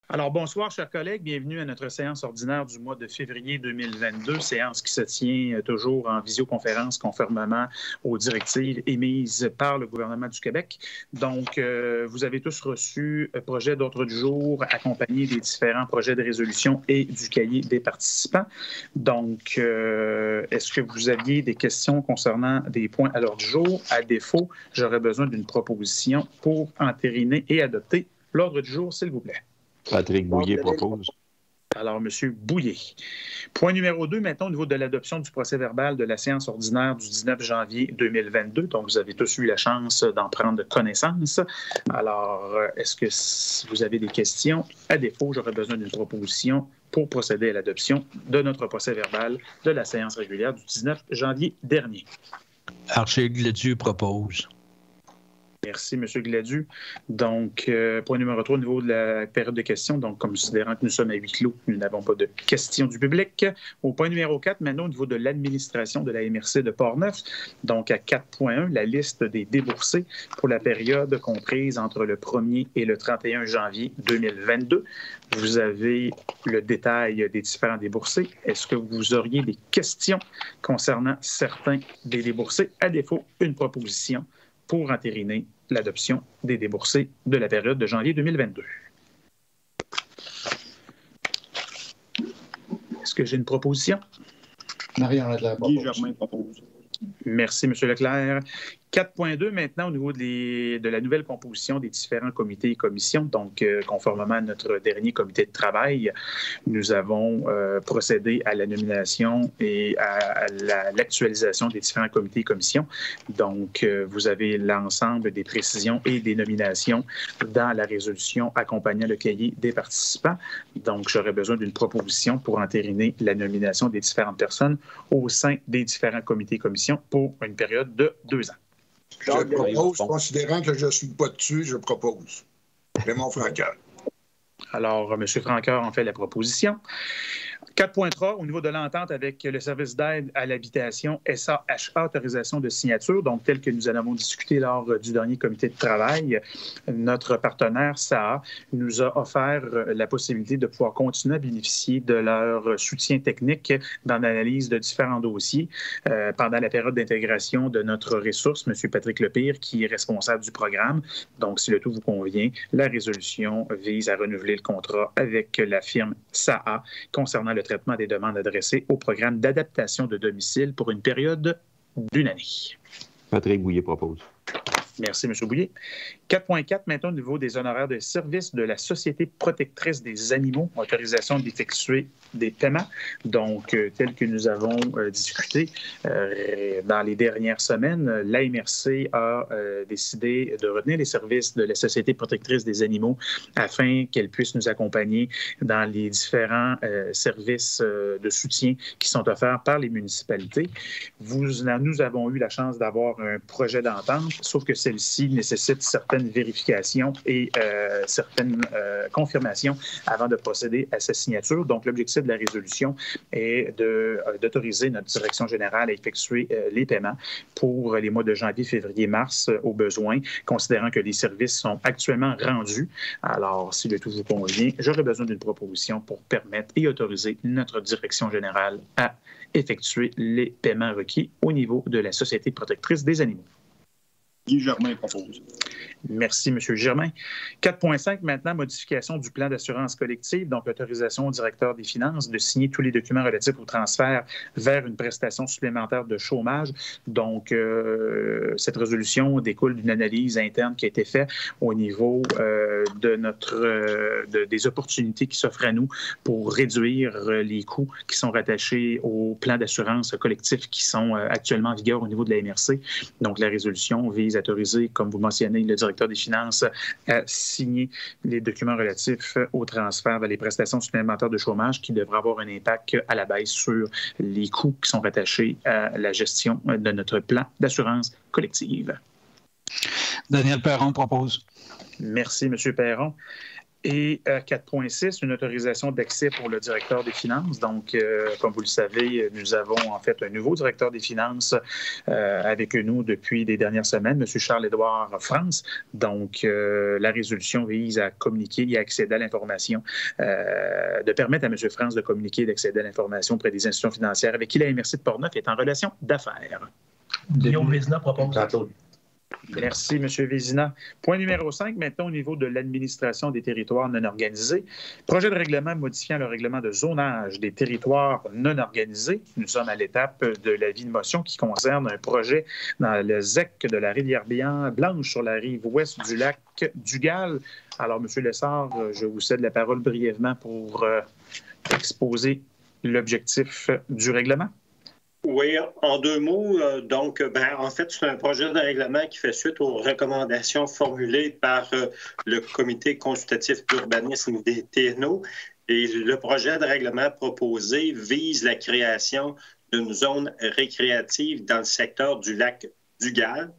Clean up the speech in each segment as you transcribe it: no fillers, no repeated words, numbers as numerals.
Alors, bonsoir, chers collègues. Bienvenue à notre séance ordinaire du mois de février 2022, séance qui se tient toujours en visioconférence conformément aux directives émises par le gouvernement du Québec. Donc, vous avez tous reçu un projet d'ordre du jour accompagné des différents projets de résolution et du cahier des participants. Donc, est-ce que vous aviez des questions concernant des points à l'ordre du jour? À défaut, j'aurais besoin d'une proposition pour entériner et adopter l'ordre du jour, s'il vous plaît. Patrick Bouillet propose. Alors, M. Bouillet. Point numéro 2, maintenant, au niveau de l'adoption du procès-verbal de la séance ordinaire du 19 janvier 2022. Donc, vous avez tous eu la chance d'en prendre connaissance. Alors, est-ce que vous avez des questions? À défaut, j'aurais besoin d'une proposition pour procéder à l'adoption de notre procès-verbal de la séance régulière du 19 janvier dernier. Archer Gladieux propose. Merci, M. Gladu. Donc, point numéro 3, au niveau de la période de questions, donc considérant que nous sommes à huis clos, nous n'avons pas de questions du public. Au point numéro 4, maintenant, au niveau de l'administration de la MRC de Portneuf, donc à 4.1, la liste des déboursés pour la période comprise entre le 1er et le 31 janvier 2022. Vous avez le détail des différents déboursés. Est-ce que vous auriez des questions concernant certains des déboursés? À défaut, une proposition pour entériner l'adoption des déboursés de la période de janvier 2022. Est-ce que j'ai une proposition? Marie-Henriette Leclerc propose. Guy Germain propose. Merci, M. Leclerc. 4.2, maintenant, au niveau de la nouvelle composition des différents comités et commissions. Donc, conformément à notre dernier comité de travail, nous avons procédé à la nomination et à l'actualisation des différents comités et commissions. Donc, vous avez l'ensemble des précisions et des nominations dans la résolution accompagnant le cahier des participants. Donc, j'aurais besoin d'une proposition pour entériner la nomination des différentes personnes au sein des différents comités et commissions pour une période de 2 ans. Je propose, considérant que je ne suis pas dessus, je propose. Raymond Franqueur. Alors, M. Franqueur en fait la proposition. 4.3, au niveau de l'entente avec le service d'aide à l'habitation SAHA, autorisation de signature, donc tel que nous en avons discuté lors du dernier comité de travail, notre partenaire SAHA nous a offert la possibilité de pouvoir continuer à bénéficier de leur soutien technique dans l'analyse de différents dossiers pendant la période d'intégration de notre ressource, M. Patrick Lepire, qui est responsable du programme. Donc, si le tout vous convient, la résolution vise à renouveler le contrat avec la firme SAHA concernant le traitement des demandes adressées au programme d'adaptation de domicile pour une période d'1 année. Patrick Bouillet propose. Merci, M. Bouillet. 4.4, maintenant, au niveau des honoraires de service de la Société protectrice des animaux, autorisation d'effectuer des paiements. Donc, tel que nous avons discuté dans les dernières semaines, l'AMRC a décidé de retenir les services de la Société protectrice des animaux afin qu'elle puisse nous accompagner dans les différents services de soutien qui sont offerts par les municipalités. Nous avons eu la chance d'avoir un projet d'entente, sauf que celle-ci nécessite certaines vérifications et certaines confirmations avant de procéder à sa signature. Donc, l'objectif de la résolution est d'autoriser notre direction générale à effectuer les paiements pour les mois de janvier, février, mars au besoin, considérant que les services sont actuellement rendus. Alors, si le tout vous convient, j'aurais besoin d'une proposition pour permettre et autoriser notre direction générale à effectuer les paiements requis au niveau de la Société protectrice des animaux. Guy Germain propose. Merci, M. Germain. 4.5, maintenant, modification du plan d'assurance collective, donc autorisation au directeur des finances de signer tous les documents relatifs au transfert vers une prestation supplémentaire de chômage. Donc, cette résolution découle d'une analyse interne qui a été faite au niveau des opportunités qui s'offrent à nous pour réduire les coûts qui sont rattachés au plan d'assurance collectif qui sont actuellement en vigueur au niveau de la MRC. Donc, la résolution vise à autoriser, comme vous mentionnez, le directeur des finances à signer les documents relatifs au transfert vers les prestations supplémentaires de chômage qui devraient avoir un impact à la baisse sur les coûts qui sont rattachés à la gestion de notre plan d'assurance collective. Daniel Perron propose. Merci, M. Perron. Et 4.6, une autorisation d'accès pour le directeur des finances. Donc, comme vous le savez, nous avons en fait un nouveau directeur des finances avec nous depuis les dernières semaines, M. Charles-Édouard France. Donc, la résolution vise à communiquer et à accéder à l'information, de permettre à M. France de communiquer et d'accéder à l'information auprès des institutions financières avec qui la MRC de Portneuf est en relation d'affaires. Guillaume Vézina propose. Merci, M. Vézina. Point numéro 5, maintenant au niveau de l'administration des territoires non organisés. Projet de règlement modifiant le règlement de zonage des territoires non organisés. Nous sommes à l'étape de l'avis de motion qui concerne un projet dans le ZEC de la Rivière-Blanche sur la rive ouest du lac Dugal. Alors, M. Lessard, je vous cède la parole brièvement pour exposer l'objectif du règlement. Oui, en deux mots, en fait, c'est un projet de règlement qui fait suite aux recommandations formulées par le Comité consultatif d'urbanisme des TNO. Et le projet de règlement proposé vise la création d'une zone récréative dans le secteur du lac Dugal.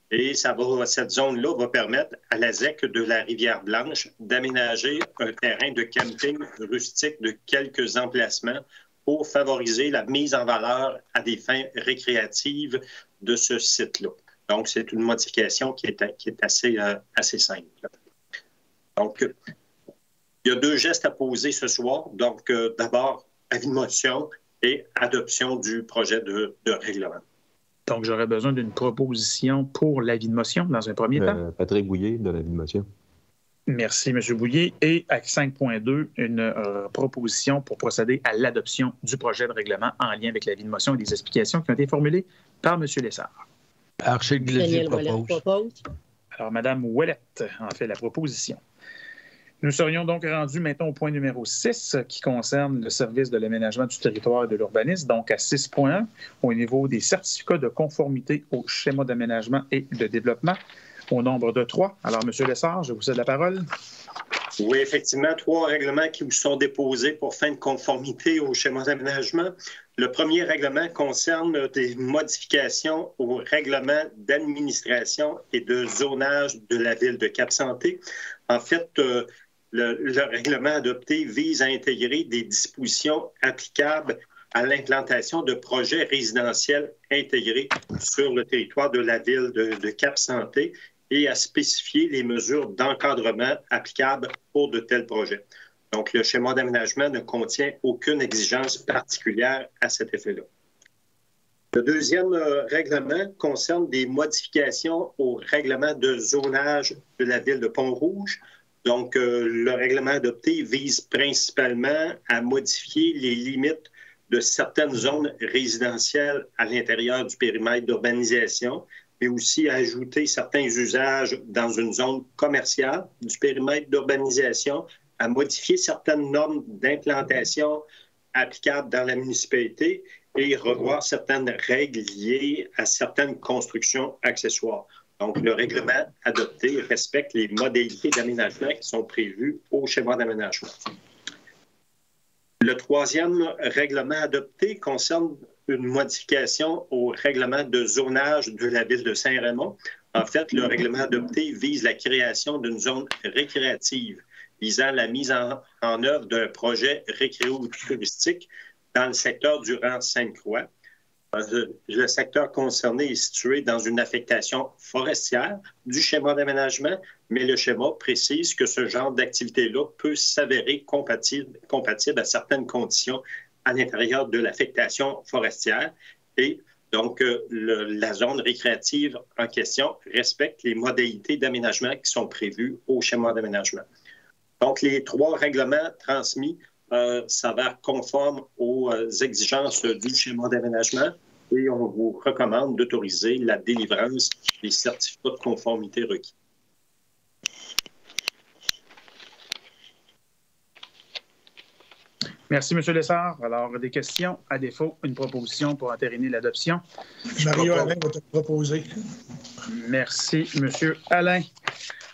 Et cette zone-là va permettre à la ZEC de la Rivière-Blanche d'aménager un terrain de camping rustique de quelques emplacements pour favoriser la mise en valeur à des fins récréatives de ce site-là. Donc, c'est une modification qui est assez simple. Donc, il y a deux gestes à poser ce soir. Donc, d'abord, avis de motion et adoption du projet de règlement. Donc, j'aurais besoin d'une proposition pour l'avis de motion dans un premier temps. Patrick Bouillet, de l'avis de motion. Merci, M. Bouillet. Et à 5.2, une proposition pour procéder à l'adoption du projet de règlement en lien avec l'avis de motion et des explications qui ont été formulées par M. Lessard. Archie Gladieux propose. Alors, Mme Ouellette en fait la proposition. Nous serions donc rendus maintenant au point numéro 6 qui concerne le service de l'aménagement du territoire et de l'urbanisme, donc à 6.1 au niveau des certificats de conformité au schéma d'aménagement et de développement. Au nombre de 3. Alors, M. Lessard, je vous cède la parole. Oui, effectivement, 3 règlements qui vous sont déposés pour fin de conformité au schéma d'aménagement. Le premier règlement concerne des modifications au règlement d'administration et de zonage de la ville de Cap-Santé. En fait, le règlement adopté vise à intégrer des dispositions applicables à l'implantation de projets résidentiels intégrés sur le territoire de la ville de Cap-Santé et à spécifier les mesures d'encadrement applicables pour de tels projets. Donc, le schéma d'aménagement ne contient aucune exigence particulière à cet effet-là. Le deuxième règlement concerne des modifications au règlement de zonage de la ville de Pont-Rouge. Donc, le règlement adopté vise principalement à modifier les limites de certaines zones résidentielles à l'intérieur du périmètre d'urbanisation, mais aussi à ajouter certains usages dans une zone commerciale du périmètre d'urbanisation, à modifier certaines normes d'implantation applicables dans la municipalité et revoir certaines règles liées à certaines constructions accessoires. Donc, le règlement adopté respecte les modalités d'aménagement qui sont prévues au schéma d'aménagement. Le troisième règlement adopté concerne une modification au règlement de zonage de la ville de Saint-Raymond. En fait, le règlement adopté vise la création d'une zone récréative visant la mise en œuvre d'un projet récréo-touristique dans le secteur du rang Sainte-Croix. Le secteur concerné est situé dans une affectation forestière du schéma d'aménagement, mais le schéma précise que ce genre d'activité-là peut s'avérer compatible à certaines conditions à l'intérieur de l'affectation forestière. Et donc, la zone récréative en question respecte les modalités d'aménagement qui sont prévues au schéma d'aménagement. Donc, les 3 règlements transmis s'avèrent conformes aux exigences du schéma d'aménagement et on vous recommande d'autoriser la délivrance des certificats de conformité requis. Merci, M. Lessard. Alors, des questions? À défaut, une proposition pour entériner l'adoption. Mario Alain va te proposer. Merci, M. Alain.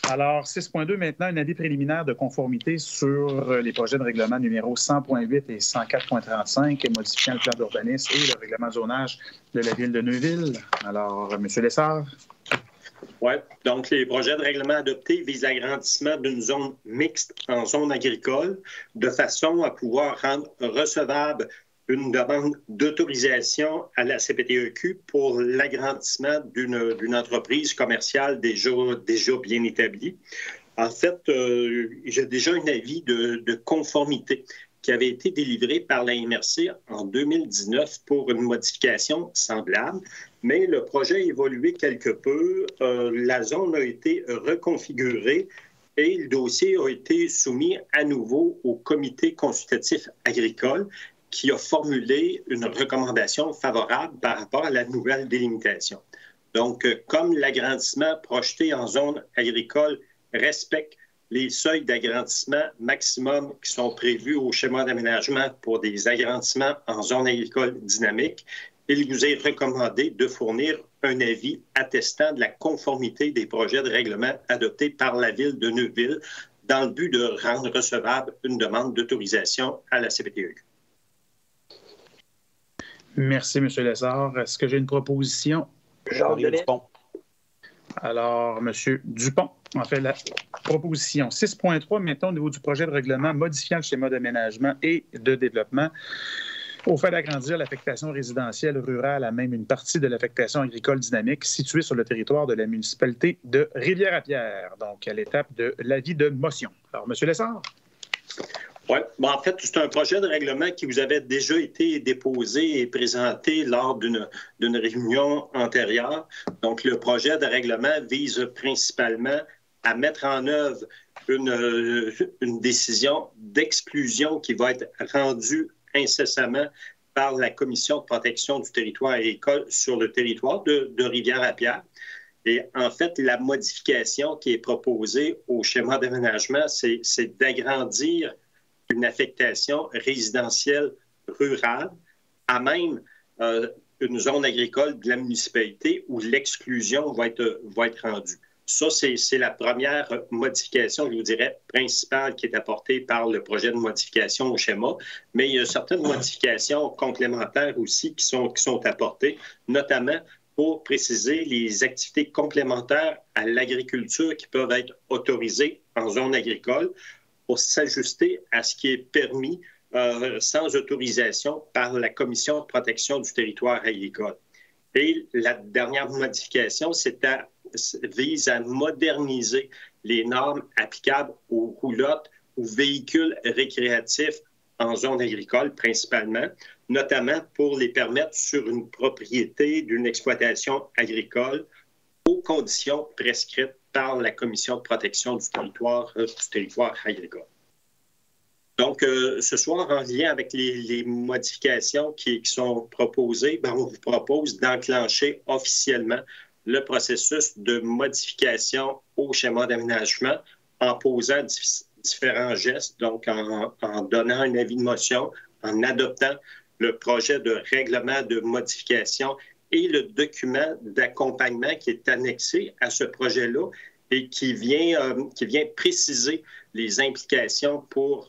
Alors, 6.2, maintenant, un avis préliminaire de conformité sur les projets de règlement numéro 100.8 et 104.35, modifiant le plan d'urbanisme et le règlement de zonage de la ville de Neuville. Alors, M. Lessard. Oui, donc les projets de règlement adoptés visent l'agrandissement d'une zone mixte en zone agricole de façon à pouvoir rendre recevable une demande d'autorisation à la CPTEQ pour l'agrandissement d'une entreprise commerciale déjà bien établie. En fait, j'ai déjà un avis de conformité qui avait été délivré par la MRC en 2019 pour une modification semblable, mais le projet a évolué quelque peu. La zone a été reconfigurée et le dossier a été soumis à nouveau au comité consultatif agricole qui a formulé une recommandation favorable par rapport à la nouvelle délimitation. Donc, comme l'agrandissement projeté en zone agricole respecte les seuils d'agrandissement maximum qui sont prévus au schéma d'aménagement pour des agrandissements en zone agricole dynamique, il vous est recommandé de fournir un avis attestant de la conformité des projets de règlement adoptés par la Ville de Neuville dans le but de rendre recevable une demande d'autorisation à la CPTEQ. Merci, M. Lessard. Est-ce que j'ai une proposition? Jean-Marie Dupont. Alors, M. Dupont, en fait, la proposition 6.3, maintenant au niveau du projet de règlement modifiant le schéma d'aménagement et de développement au fait d'agrandir l'affectation résidentielle rurale à même une partie de l'affectation agricole dynamique située sur le territoire de la municipalité de Rivière-à-Pierre, donc à l'étape de l'avis de motion. Alors, M. Lessard? Oui, bon, en fait, c'est un projet de règlement qui vous avait déjà été déposé et présenté lors d'une réunion antérieure. Donc, le projet de règlement vise principalement à mettre en œuvre une décision d'exclusion qui va être rendue incessamment par la Commission de protection du territoire agricole sur le territoire de Rivière-à-Pierre. Et en fait, la modification qui est proposée au schéma d'aménagement, c'est d'agrandir une affectation résidentielle rurale à même une zone agricole de la municipalité où l'exclusion va être rendue. Ça, c'est la première modification, je vous dirais, principale qui est apportée par le projet de modification au schéma. Mais il y a certaines modifications complémentaires aussi qui sont apportées, notamment pour préciser les activités complémentaires à l'agriculture qui peuvent être autorisées en zone agricole pour s'ajuster à ce qui est permis sans autorisation par la Commission de protection du territoire agricole. Et la dernière modification, vise à moderniser les normes applicables aux roulottes ou véhicules récréatifs en zone agricole principalement, notamment pour les permettre sur une propriété d'une exploitation agricole aux conditions prescrites par la Commission de protection du territoire agricole. Donc, ce soir, en lien avec les modifications qui sont proposées, on vous propose d'enclencher officiellement le processus de modification au schéma d'aménagement en posant différents gestes, donc en donnant un avis de motion, en adoptant le projet de règlement de modification et le document d'accompagnement qui est annexé à ce projet-là et qui vient préciser les implications pour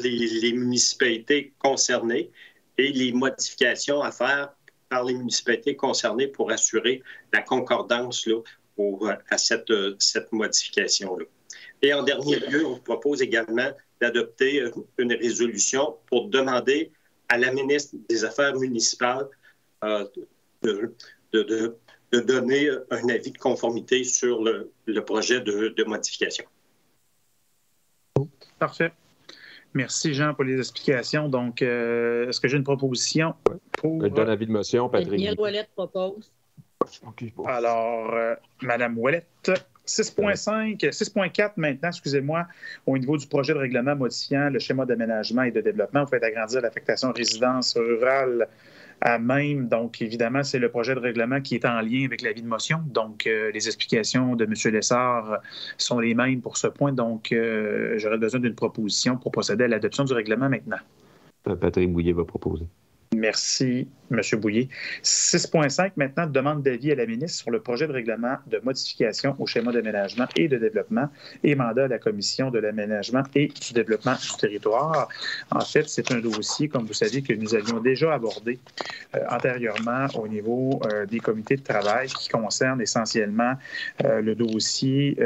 les municipalités concernées et les modifications à faire par les municipalités concernées pour assurer la concordance là, à cette modification-là. Et en dernier lieu, on vous propose également d'adopter une résolution pour demander à la ministre des Affaires municipales de donner un avis de conformité sur le projet de modification. Parfait. Merci, Jean, pour les explications. Donc, est-ce que j'ai une proposition pour... Je donne avis de motion, Patrick. Daniel Ouellette propose. Alors, Mme Ouellette, 6.4 maintenant, excusez-moi, au niveau du projet de règlement modifiant le schéma d'aménagement et de développement, vous faites agrandir l'affectation résidence rurale à même. Donc, évidemment, c'est le projet de règlement qui est en lien avec l'avis de motion. Donc, les explications de M. Lessard sont les mêmes pour ce point. Donc, j'aurais besoin d'une proposition pour procéder à l'adoption du règlement maintenant. Patrick Bouillet va proposer. Merci, M. Bouillet. 6.5, maintenant, demande d'avis à la ministre sur le projet de règlement de modification au schéma d'aménagement et de développement et mandat à la Commission de l'aménagement et du développement du territoire. En fait, c'est un dossier, comme vous savez, que nous avions déjà abordé antérieurement au niveau des comités de travail qui concerne essentiellement le dossier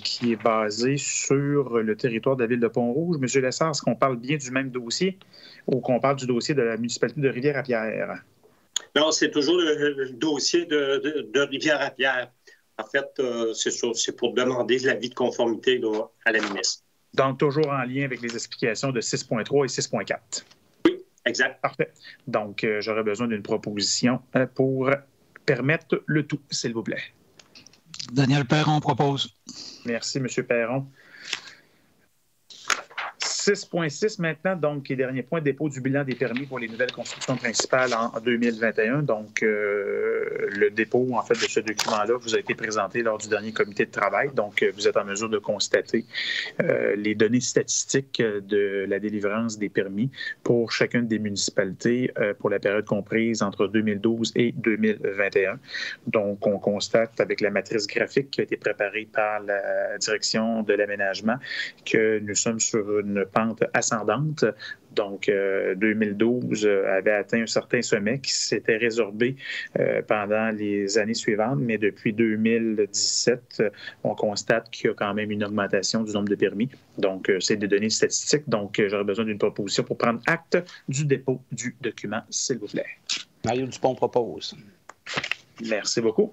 qui est basé sur le territoire de la ville de Pont-Rouge. Monsieur Lessard, est-ce qu'on parle bien du même dossier ou qu'on parle du dossier de la municipalité de Rivière-à-Pierre? Non, c'est toujours le dossier de Rivière-à-Pierre. En fait, c'est pour demander l'avis de conformité là, à la ministre. Donc, toujours en lien avec les explications de 6.3 et 6.4. Oui, exact. Parfait. Donc, j'aurais besoin d'une proposition pour permettre le tout, s'il vous plaît. Daniel Perron propose. Merci, M. Perron. 6.6 maintenant, donc, les derniers points, dépôt du bilan des permis pour les nouvelles constructions principales en 2021. Donc, le dépôt, en fait, de ce document-là vous a été présenté lors du dernier comité de travail. Donc, vous êtes en mesure de constater les données statistiques de la délivrance des permis pour chacune des municipalités pour la période comprise entre 2012 et 2021. Donc, on constate avec la matrice graphique qui a été préparée par la direction de l'aménagement que nous sommes sur une pente ascendante. Donc, 2012 avait atteint un certain sommet qui s'était résorbé pendant les années suivantes, mais depuis 2017, on constate qu'il y a quand même une augmentation du nombre de permis. Donc, c'est des données statistiques. Donc, j'aurais besoin d'une proposition pour prendre acte du dépôt du document, s'il vous plaît. Mario Dupont propose. Merci beaucoup.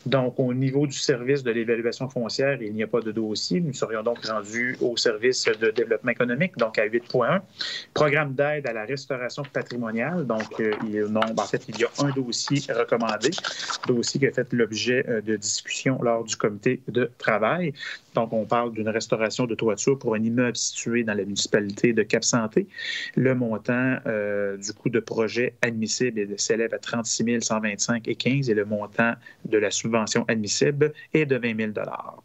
Donc, au niveau du service de l'évaluation foncière, il n'y a pas de dossier. Nous serions donc rendus au service de développement économique, donc à 8.1. Programme d'aide à la restauration patrimoniale. Donc, il y a un dossier recommandé, dossier qui a fait l'objet de discussions lors du comité de travail. Donc, on parle d'une restauration de toiture pour un immeuble situé dans la municipalité de Cap-Santé. Le montant du coût de projet admissible s'élève à 36 125,15 et le montant de la subvention admissible est de 20 000 $.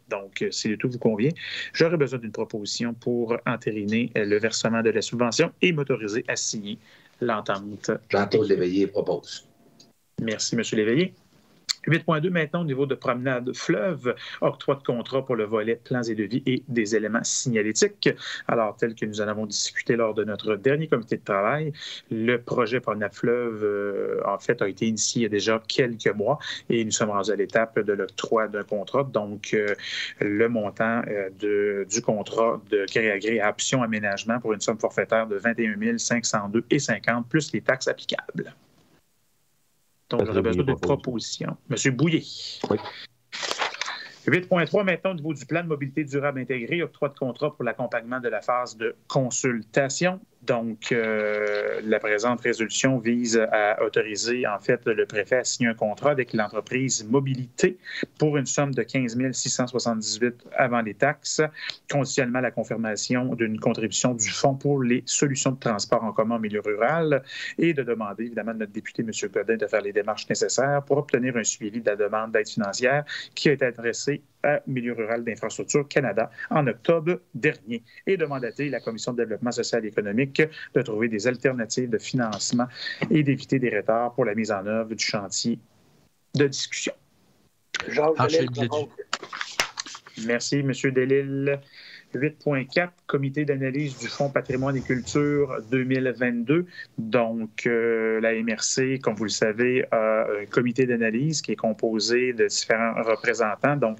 Donc, si le tout vous convient, j'aurais besoin d'une proposition pour entériner le versement de la subvention et m'autoriser à signer l'entente. Jean-Claude Léveillé propose. Merci, M. Léveillé. 8.2 maintenant au niveau de promenade fleuve, octroi de contrat pour le volet plans et devis et des éléments signalétiques. Alors, tel que nous en avons discuté lors de notre dernier comité de travail, le projet promenade fleuve, en fait, a été initié il y a déjà quelques mois et nous sommes rendus à l'étape de l'octroi d'un contrat. Donc, le montant du contrat de gré à gré à option aménagement pour une somme forfaitaire de 21 502,50 plus les taxes applicables. Donc, j'aurais besoin d'une proposition. Monsieur Bouillet. Oui. 8.3, maintenant, au niveau du plan de mobilité durable intégré, octroi de contrat pour l'accompagnement de la phase de consultation. Donc, la présente résolution vise à autoriser, en fait, le préfet à signer un contrat avec l'entreprise Mobilité pour une somme de 15 678 avant les taxes, conditionnellement à la confirmation d'une contribution du Fonds pour les solutions de transport en commun en milieu rural et de demander, évidemment, à notre député, M. Godin, de faire les démarches nécessaires pour obtenir un suivi de la demande d'aide financière qui a été adressée à Milieu rural d'infrastructure Canada en octobre dernier et de mandater la Commission de développement social et économique de trouver des alternatives de financement et d'éviter des retards pour la mise en œuvre du chantier de discussion. Merci, M. Delille. 8.4, comité d'analyse du Fonds patrimoine et culture 2022. Donc, la MRC, comme vous le savez, a un comité d'analyse qui est composé de différents représentants. Donc,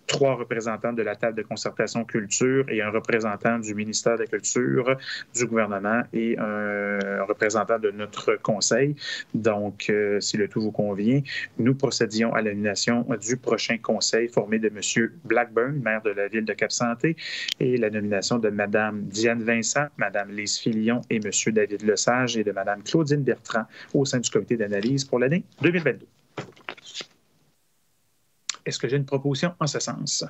3 représentants de la table de concertation culture et un représentant du ministère de la Culture, du gouvernement et un représentant de notre conseil. Donc, si le tout vous convient, nous procédions à la nomination du prochain conseil formé de M. Blackburn, maire de la ville de Cap-Santé, et la nomination de Mme Diane Vincent, Mme Lise Filion et M. David Lesage et de Mme Claudine Bertrand au sein du comité d'analyse pour l'année 2022. Est-ce que j'ai une proposition en ce sens?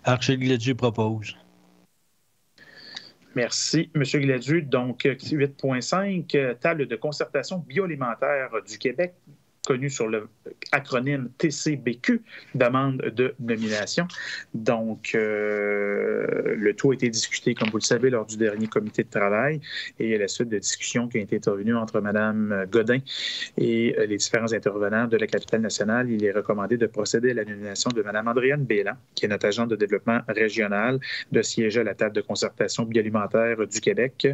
Archie Gladu propose. Merci, M. Gladu. Donc, 8.5, table de concertation bioalimentaire du Québec connu sur l'acronyme TCBQ, demande de nomination. Donc, le tout a été discuté, comme vous le savez, lors du dernier comité de travail et à la suite de discussions qui ont été intervenues entre Mme Godin et les différents intervenants de la capitale nationale. Il est recommandé de procéder à la nomination de Mme Andréane Bélan, qui est notre agente de développement régional, de siéger à la table de concertation bioalimentaire du Québec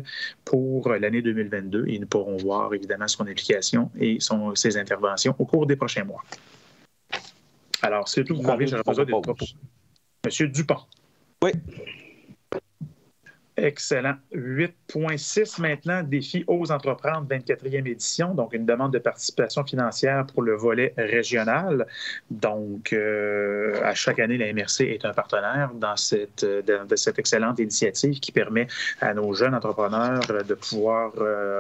pour l'année 2022. Et nous pourrons voir évidemment son implication et ses interventions au cours des prochains mois. Alors, c'est tout. Vous convient, j'aurais besoin de propos. Monsieur Dupont. Oui. Excellent. 8.6 maintenant, défi Ose entreprendre, 24e édition. Donc, une demande de participation financière pour le volet régional. Donc, à chaque année, la MRC est un partenaire dans cette excellente initiative qui permet à nos jeunes entrepreneurs de pouvoir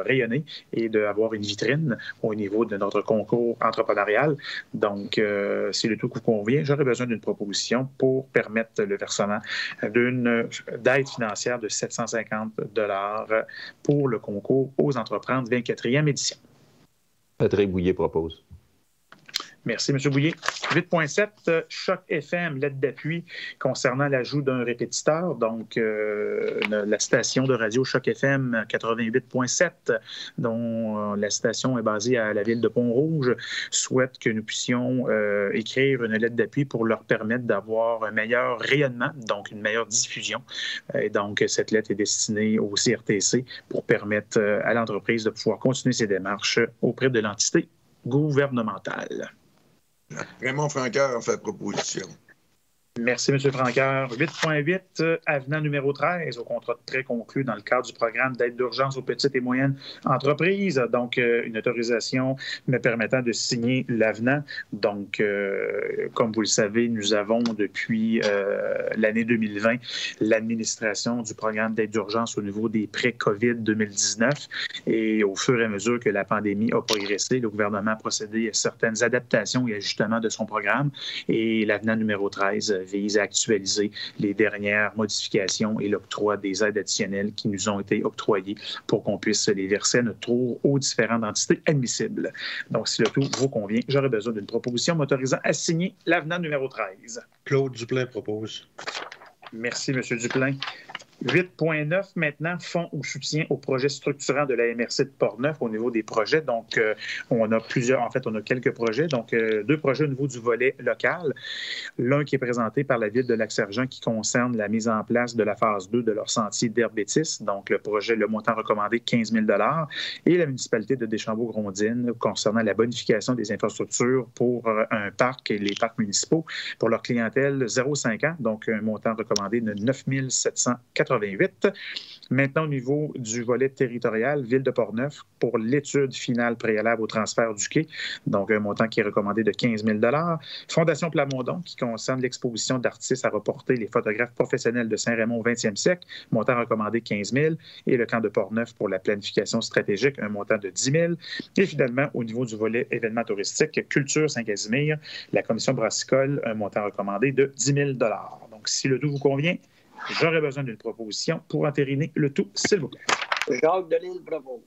rayonner et d'avoir une vitrine au niveau de notre concours entrepreneurial. Donc, si le tout vous convient, j'aurais besoin d'une proposition pour permettre le versement d'aide financière de 750 $ pour le concours Ose entreprendre 24e édition. Patrick Bouillet propose. Merci, M. Bouillet. 8.7, Choc FM, lettre d'appui concernant l'ajout d'un répétiteur. Donc, la station de radio Choc FM 88.7, dont la station est basée à la ville de Pont-Rouge, souhaite que nous puissions écrire une lettre d'appui pour leur permettre d'avoir un meilleur rayonnement, donc une meilleure diffusion. Et donc, cette lettre est destinée au CRTC pour permettre à l'entreprise de pouvoir continuer ses démarches auprès de l'entité gouvernementale. Raymond Franqueur a fait proposition. Merci, M. Franqueur. 8.8, avenant numéro 13 au contrat de prêt conclu dans le cadre du programme d'aide d'urgence aux petites et moyennes entreprises. Donc, une autorisation me permettant de signer l'avenant. Donc, comme vous le savez, nous avons depuis l'année 2020 l'administration du programme d'aide d'urgence au niveau des prêts COVID 2019. Et au fur et à mesure que la pandémie a progressé, le gouvernement a procédé à certaines adaptations et ajustements de son programme. Et l'avenant numéro 13 vise à actualiser les dernières modifications et l'octroi des aides additionnelles qui nous ont été octroyées pour qu'on puisse les verser à notre tour aux différentes entités admissibles. Donc, si le tout vous convient, j'aurais besoin d'une proposition m'autorisant à signer l'avenant numéro 13. Claude Duplain propose. Merci, M. Duplain. 8.9 maintenant, fonds ou soutien aux projets structurants de la MRC de Portneuf au niveau des projets. Donc, on a quelques projets. Donc, 2 projets au niveau du volet local. L'un qui est présenté par la ville de Lac-Sergent qui concerne la mise en place de la phase 2 de leur sentier d'Herbétis. Donc, le montant recommandé, 15 000 $ et la municipalité de Deschambault-Grondines concernant la bonification des infrastructures pour un parc et les parcs municipaux pour leur clientèle 0,5 ans. Donc, un montant recommandé de 9 788. Maintenant, au niveau du volet territorial, Ville de Portneuf, pour l'étude finale préalable au transfert du quai, donc un montant qui est recommandé de 15 000 $. Fondation Plamondon, qui concerne l'exposition d'artistes à reporter les photographes professionnels de Saint-Raymond au 20e siècle, montant recommandé 15 000 $. Et le camp de Portneuf pour la planification stratégique, un montant de 10 000 $. Et finalement, au niveau du volet événements touristiques, Culture Saint-Casimir, la commission brassicole, un montant recommandé de 10 000 $. Donc, si le tout vous convient, j'aurais besoin d'une proposition pour entériner le tout, s'il vous plaît. Jacques Delisle propose.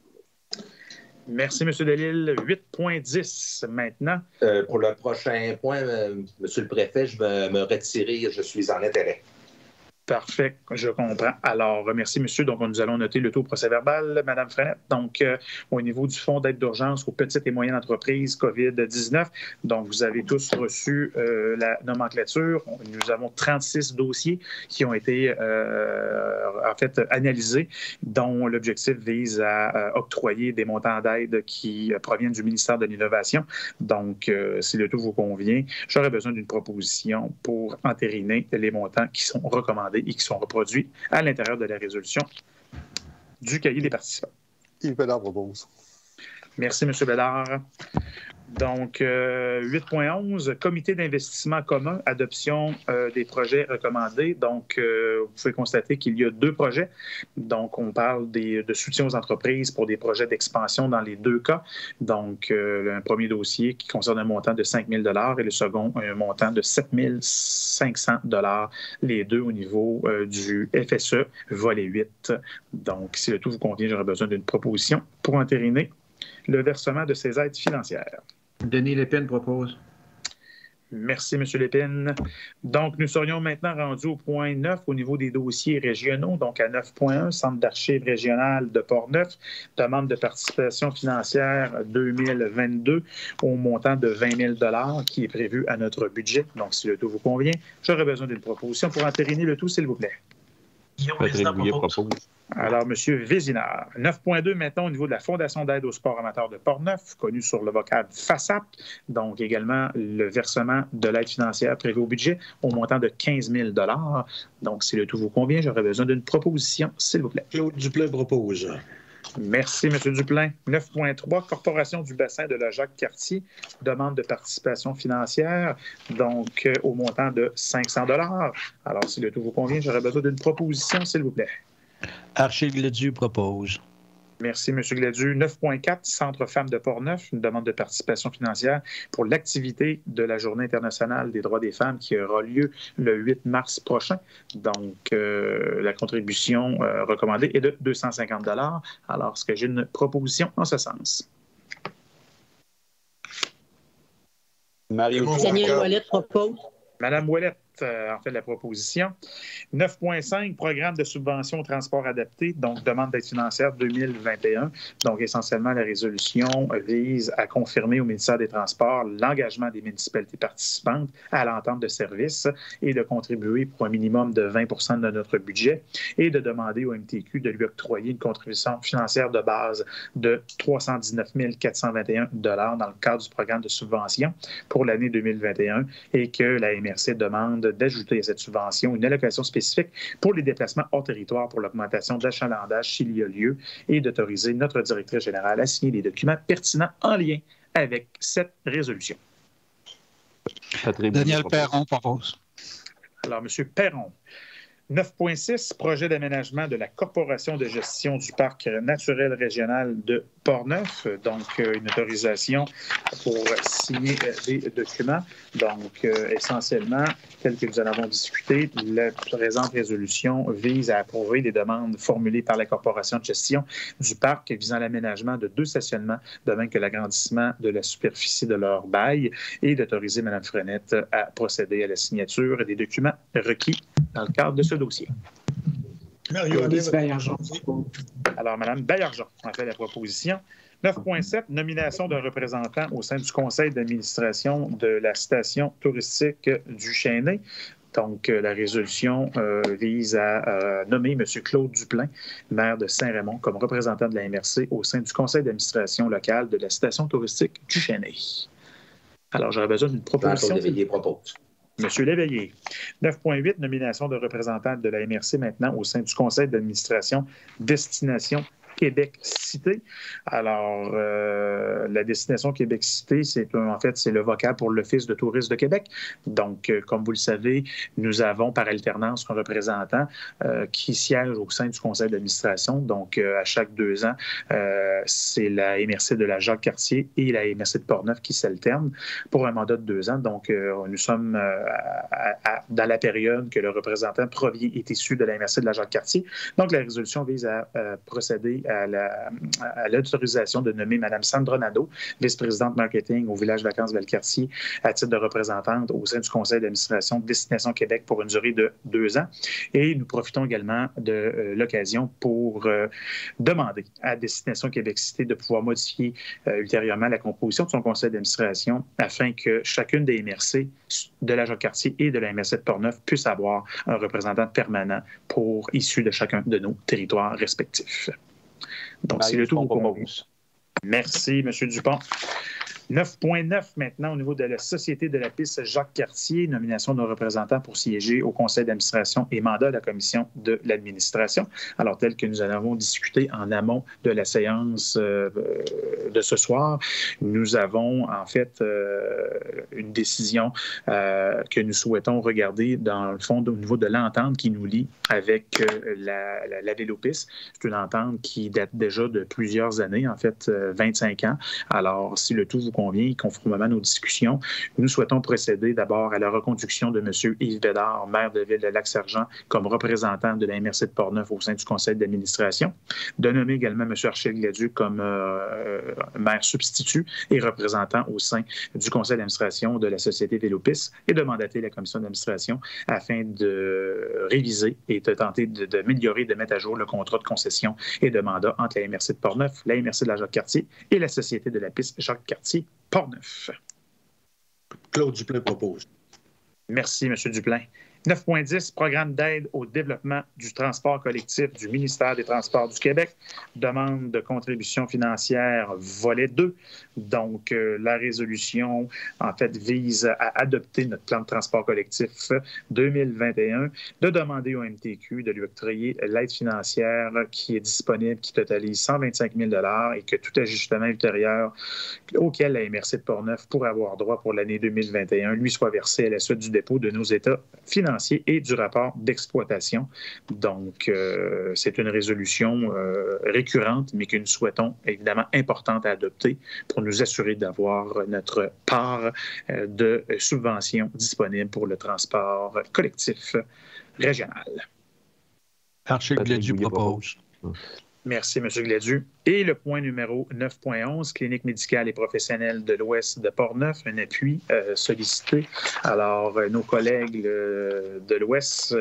Merci, M. Delisle. 8.10 maintenant. Pour le prochain point, Monsieur le Préfet, je vais me retirer. Je suis en intérêt. Parfait, je comprends. Alors, merci, monsieur. Donc, nous allons noter le taux procès-verbal, Mme Frenette. Donc, au niveau du fonds d'aide d'urgence aux petites et moyennes entreprises COVID-19, donc, vous avez tous reçu la nomenclature. Nous avons 36 dossiers qui ont été, analysés, dont l'objectif vise à octroyer des montants d'aide qui proviennent du ministère de l'Innovation. Donc, si le tout vous convient, j'aurais besoin d'une proposition pour entériner les montants qui sont recommandés et qui sont reproduits à l'intérieur de la résolution du cahier des participants. Yves Bédard propose. Merci, M. Bédard. Donc, 8.11, comité d'investissement commun, adoption des projets recommandés. Donc, vous pouvez constater qu'il y a 2 projets. Donc, on parle de soutien aux entreprises pour des projets d'expansion dans les 2 cas. Donc, un premier dossier qui concerne un montant de 5 000 $ et le second, un montant de 7 500 $, les 2 au niveau du FSE, volet 8. Donc, si le tout vous convient, j'aurais besoin d'une proposition pour entériner le versement de ces aides financières. Denis Lépine propose. Merci, M. Lépine. Donc, nous serions maintenant rendus au point 9 au niveau des dossiers régionaux. Donc, à 9.1, Centre d'archives régional de Portneuf, demande de participation financière 2022 au montant de 20 000 qui est prévu à notre budget. Donc, si le tout vous convient, j'aurais besoin d'une proposition pour entériner le tout, s'il vous plaît. Guillaume Vézina propose. Alors, M. Vézinard. 9.2 maintenant au niveau de la Fondation d'aide au sport amateur de Portneuf, connue sur le vocable FASAP. Donc, également le versement de l'aide financière prévue au budget au montant de 15 000 Donc, si le tout vous convient, j'aurais besoin d'une proposition, s'il vous plaît. Claude Duplain propose. Merci, M. Duplain. 9.3, Corporation du bassin de la Jacques-Cartier, demande de participation financière, donc au montant de 500 Alors, si le tout vous convient, j'aurais besoin d'une proposition, s'il vous plaît. Archie Gladu propose. Merci, M. Gladu. 9.4, Centre Femmes de Portneuf, une demande de participation financière pour l'activité de la Journée internationale des droits des femmes qui aura lieu le 8 mars prochain. Donc, la contribution recommandée est de 250 Alors, est-ce que j'ai une proposition en ce sens? Daniel Ouellet propose. Madame Ouellet en fait la proposition. 9.5, programme de subvention au transport adapté, donc demande d'aide financière 2021. Donc, essentiellement, la résolution vise à confirmer au ministère des Transports l'engagement des municipalités participantes à l'entente de service et de contribuer pour un minimum de 20 de notre budget et de demander au MTQ de lui octroyer une contribution financière de base de 319 421 dans le cadre du programme de subvention pour l'année 2021 et que la MRC demande d'ajouter à cette subvention une allocation spécifique pour les déplacements hors territoire pour l'augmentation d'achalandage s'il y a lieu et d'autoriser notre directrice générale à signer les documents pertinents en lien avec cette résolution. Daniel Perron propose. Alors, M. Perron. 9.6, projet d'aménagement de la Corporation de gestion du parc naturel régional de Portneuf. Donc, une autorisation pour signer des documents. Donc, essentiellement, tel que nous en avons discuté, la présente résolution vise à approuver des demandes formulées par la Corporation de gestion du parc visant l'aménagement de 2 stationnements, de même que l'agrandissement de la superficie de leur bail et d'autoriser Mme Frenette à procéder à la signature des documents requis dans le cadre de ce dossier. Alors, Mme Baillargeon a fait la proposition. 9.7, nomination d'un représentant au sein du conseil d'administration de la station touristique du Chênay. Donc, la résolution vise à nommer M. Claude Duplain, maire de Saint-Raymond, comme représentant de la MRC au sein du conseil d'administration locale de la station touristique du Chênay. Alors, j'aurais besoin d'une proposition. Léveillé propose. M. Léveillé. 9.8, nomination de représentant de la MRC maintenant au sein du conseil d'administration Destination Québec-Cité. Alors, la destination Québec-Cité, c'est le vocable pour l'Office de tourisme de Québec. Donc, comme vous le savez, nous avons par alternance un représentant qui siège au sein du conseil d'administration. Donc, à chaque 2 ans, c'est la MRC de la Jacques-Cartier et la MRC de Portneuf qui s'alternent pour un mandat de 2 ans. Donc, nous sommes dans la période que le représentant est issu de la MRC de la Jacques-Cartier. Donc, la résolution vise à procéder à l'autorisation de nommer Mme Sandra Nadeau, vice-présidente marketing au Village Vacances Valcartier, à titre de représentante au sein du conseil d'administration Destination Québec pour une durée de 2 ans. Et nous profitons également de l'occasion pour demander à Destination Québec-Cité de pouvoir modifier ultérieurement la composition de son conseil d'administration afin que chacune des MRC de la Jacques-Cartier et de la MRC de Portneuf puisse avoir un représentant permanent issu de chacun de nos territoires respectifs. Donc, c'est le tout. Merci, M. Dupont. 9.9 maintenant au niveau de la Société de la piste Jacques-Cartier, nomination d'un représentant pour siéger au conseil d'administration et mandat de la commission de l'administration. Alors, tel que nous en avons discuté en amont de la séance de ce soir, nous avons en fait une décision que nous souhaitons regarder dans le fond au niveau de l'entente qui nous lie avec la Vélopiste. C'est une entente qui date déjà de plusieurs années, en fait 25 ans. Alors, si le tout vous convient, conformément à nos discussions, nous souhaitons procéder d'abord à la reconduction de M. Yves Bédard, maire de ville de Lac-Sergent, comme représentant de la MRC de Portneuf au sein du conseil d'administration, de nommer également M. Archil Gladu comme maire substitut et représentant au sein du conseil d'administration de la Société Vélopis et de mandater la commission d'administration afin de réviser et de tenter d'améliorer, de mettre à jour le contrat de concession et de mandat entre la MRC de Portneuf, la MRC de la Jacques-Cartier et la Société de la piste Jacques-Cartier-Portneuf. Claude Duplain propose. Merci, M. Duplain. 9.10, programme d'aide au développement du transport collectif du ministère des Transports du Québec. Demande de contribution financière, volet 2. Donc, la résolution, en fait, vise à adopter notre plan de transport collectif 2021, de demander au MTQ de lui octroyer l'aide financière qui est disponible, qui totalise 125 000 $ et que tout ajustement ultérieur auquel la MRC de Portneuf pourrait avoir droit pour l'année 2021 lui soit versé à la suite du dépôt de nos états financiers et du rapport d'exploitation. Donc, c'est une résolution récurrente, mais que nous souhaitons évidemment importante à adopter pour nous assurer d'avoir notre part de subventions disponibles pour le transport collectif régional. Archil Gladu propose. Merci, M. Gladu. Et le point numéro 9.11, clinique médicale et professionnelle de l'Ouest de Portneuf, un appui sollicité. Alors, nos collègues de l'Ouest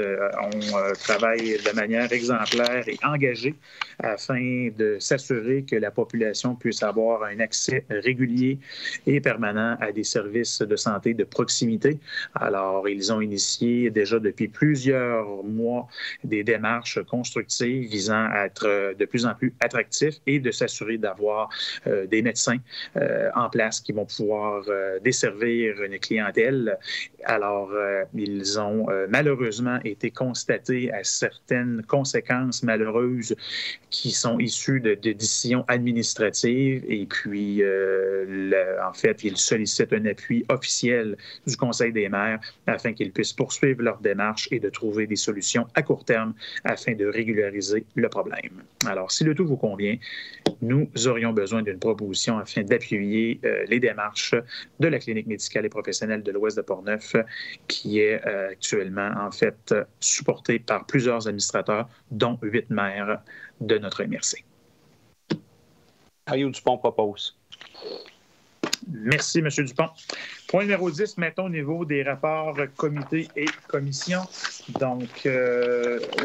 travaillent de manière exemplaire et engagée afin de s'assurer que la population puisse avoir un accès régulier et permanent à des services de santé de proximité. Alors, ils ont initié déjà depuis plusieurs mois des démarches constructives visant à être de plus en plus attractifs et de s'assurer d'avoir des médecins en place qui vont pouvoir desservir une clientèle. Alors, ils ont malheureusement été constatés à certaines conséquences malheureuses qui sont issues de décisions administratives et puis, en fait, ils sollicitent un appui officiel du Conseil des maires afin qu'ils puissent poursuivre leur démarche et de trouver des solutions à court terme afin de régulariser le problème. Alors, si le tout vous convient, nous aurions besoin d'une proposition afin d'appuyer les démarches de la clinique médicale et professionnelle de l'Ouest de Portneuf, qui est actuellement, en fait, supportée par plusieurs administrateurs, dont 8 maires de notre MRC. Mario Dupont propose. Merci, M. Dupont. Point numéro 10, maintenant au niveau des rapports comités et commissions. Donc,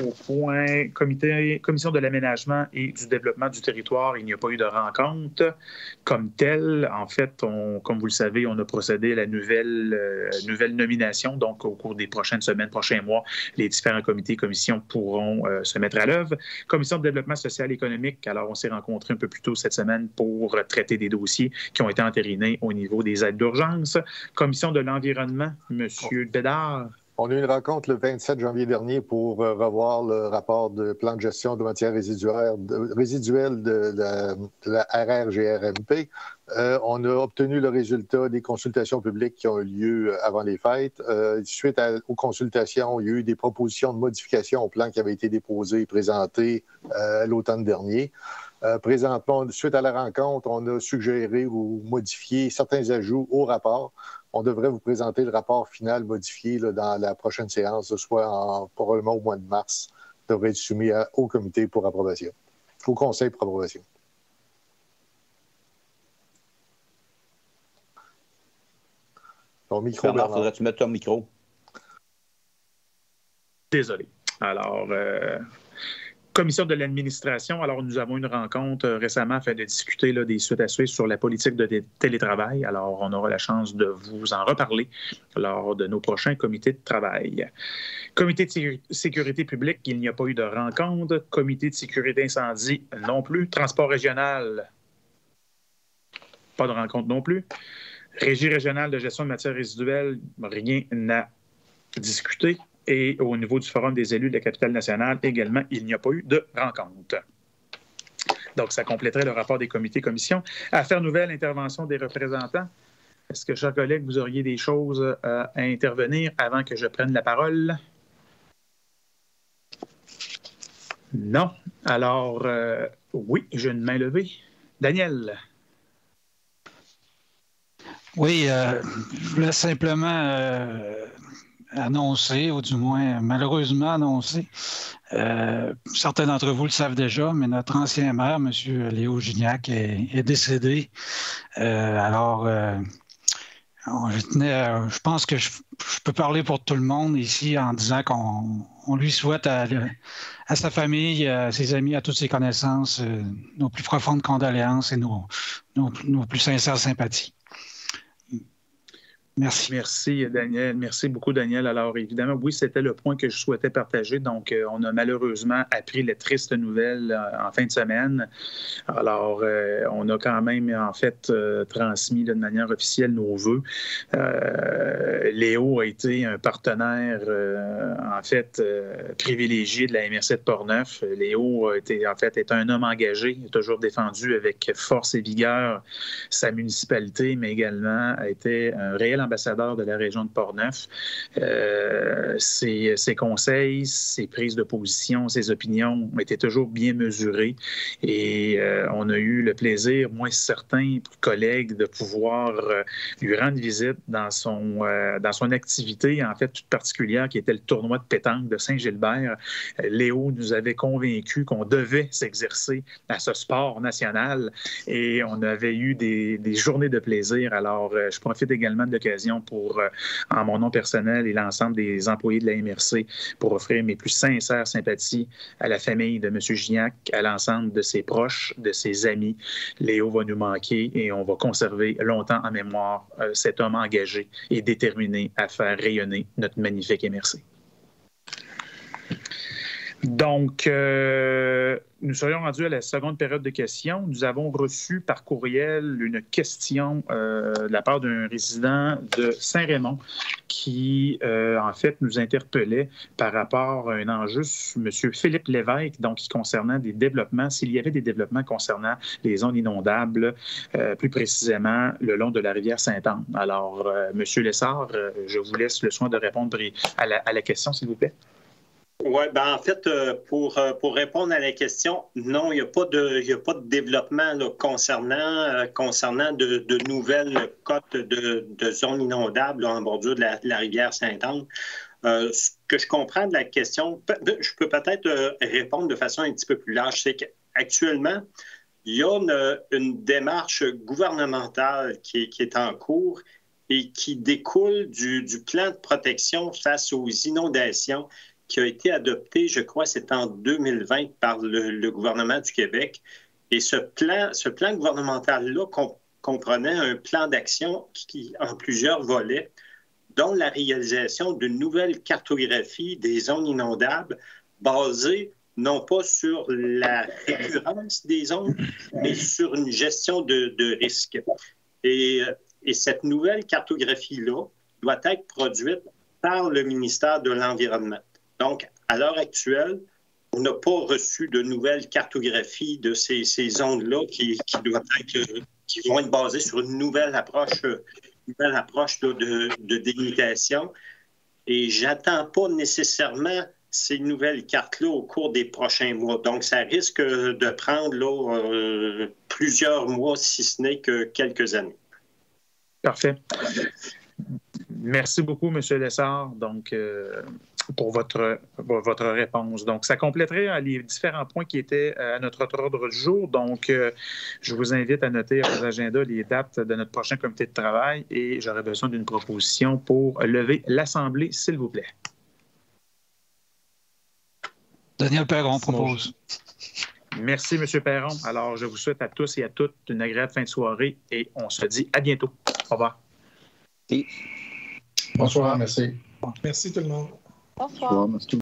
au point commission de l'aménagement et du développement du territoire, il n'y a pas eu de rencontre comme telle. En fait, comme vous le savez, on a procédé à la nouvelle nomination. Donc, au cours des prochaines semaines, prochains mois, les différents comités et commissions pourront se mettre à l'œuvre. Commission de développement social et économique, alors on s'est rencontrés un peu plus tôt cette semaine pour traiter des dossiers qui ont été entérinés au niveau des aides d'urgence. Commission de l'environnement, M. Bédard. On a eu une rencontre le 27 janvier dernier pour revoir le rapport de plan de gestion de matières résiduelles de la RRGRMP. On a obtenu le résultat des consultations publiques qui ont eu lieu avant les fêtes. Suite aux consultations, il y a eu des propositions de modification au plan qui avait été déposé et présenté l'automne dernier. Présentement, suite à la rencontre, on a suggéré ou modifié certains ajouts au rapport. On devrait vous présenter le rapport final modifié dans la prochaine séance, soit probablement au mois de mars. Il devrait être soumis au comité pour approbation, au conseil pour approbation. Ton micro, Bernard, faudrait-tu mettre ton micro? Désolé. Alors, commission de l'administration, alors nous avons une rencontre récemment afin de discuter des suites à suivre sur la politique de télétravail. Alors, on aura la chance de vous en reparler lors de nos prochains comités de travail. Comité de sécurité publique, il n'y a pas eu de rencontre. Comité de sécurité incendie, non plus. Transport régional, pas de rencontre non plus. Régie régionale de gestion de matières résiduelles, rien à discuter. Et au niveau du Forum des élus de la capitale nationale, également, il n'y a pas eu de rencontre. Donc, ça compléterait le rapport des comités et commissions. Affaires nouvelles, intervention des représentants. Est-ce que, chers collègues, vous auriez des choses à intervenir avant que je prenne la parole? Non. Alors, oui, j'ai une main levée. Daniel. Oui, je voulais simplement annoncer, ou du moins malheureusement annoncer, certains d'entre vous le savent déjà, mais notre ancien maire, M. Léo Gignac, est décédé. Je pense que je peux parler pour tout le monde ici en disant qu'on lui souhaite à sa famille, à ses amis, à toutes ses connaissances, nos plus profondes condoléances et nos plus sincères sympathies. Merci. Merci, Daniel. Merci beaucoup, Daniel. Alors, évidemment, oui, c'était le point que je souhaitais partager. Donc, on a malheureusement appris les tristes nouvelles en fin de semaine. Alors, on a quand même, en fait, transmis de manière officielle nos vœux. Léo a été un partenaire, en fait, privilégié de la MRC de Portneuf. Léo est un homme engagé. Il a toujours défendu avec force et vigueur sa municipalité, mais également a été un réel ambassadeur de la région de Portneuf. Ses conseils, ses prises de position, ses opinions ont été toujours bien mesurées et on a eu le plaisir, moi certains collègues, de pouvoir lui rendre visite dans son activité, en fait, toute particulière, qui était le tournoi de pétanque de Saint-Gilbert. Léo nous avait convaincus qu'on devait s'exercer à ce sport national et on avait eu des journées de plaisir. Alors, je profite également de l'occasion pour, en mon nom personnel et l'ensemble des employés de la MRC, pour offrir mes plus sincères sympathies à la famille de M. Gignac, à l'ensemble de ses proches, de ses amis. Léo va nous manquer et on va conserver longtemps en mémoire cet homme engagé et déterminé à faire rayonner notre magnifique MRC. Donc, nous serions rendus à la seconde période de questions. Nous avons reçu par courriel une question de la part d'un résident de Saint-Raymond qui, en fait, nous interpellait par rapport à un enjeu, M. Philippe Lévesque, donc qui concernant des développements, s'il y avait des développements concernant les zones inondables, plus précisément le long de la rivière Sainte-Anne. Alors, M. Lessard, je vous laisse le soin de répondre à la question, s'il vous plaît. Oui, en fait, pour répondre à la question, non, il n'y a pas de développement là, concernant de nouvelles côtes de zones inondables là, en bordure de la rivière Sainte-Anne. Ce que je comprends de la question, je peux peut-être répondre de façon un petit peu plus large, c'est qu'actuellement, il y a une démarche gouvernementale qui est en cours et qui découle du plan de protection face aux inondations qui a été adopté, je crois, c'est en 2020 par le gouvernement du Québec. Et ce plan gouvernemental-là comprenait un plan d'action en plusieurs volets, dont la réalisation d'une nouvelle cartographie des zones inondables basée non pas sur la récurrence des zones, mais sur une gestion de risques. Et cette nouvelle cartographie-là doit être produite par le ministère de l'Environnement. Donc, à l'heure actuelle, on n'a pas reçu de nouvelles cartographies de ces zones-là qui vont être basées sur une nouvelle approche de délimitation. Et j'attends pas nécessairement ces nouvelles cartes-là au cours des prochains mois. Donc, ça risque de prendre là, plusieurs mois, si ce n'est que quelques années. Parfait. Merci beaucoup, M. Lessard, donc, pour votre réponse. Donc, ça compléterait les différents points qui étaient à notre ordre du jour. Donc, je vous invite à noter à vos agendas les dates de notre prochain comité de travail et j'aurais besoin d'une proposition pour lever l'Assemblée, s'il vous plaît. Daniel Perron propose. Merci, M. Perron. Alors, je vous souhaite à tous et à toutes une agréable fin de soirée et on se dit à bientôt. Au revoir. Merci. Bonsoir, merci. Merci tout le monde. Bonsoir. Merci.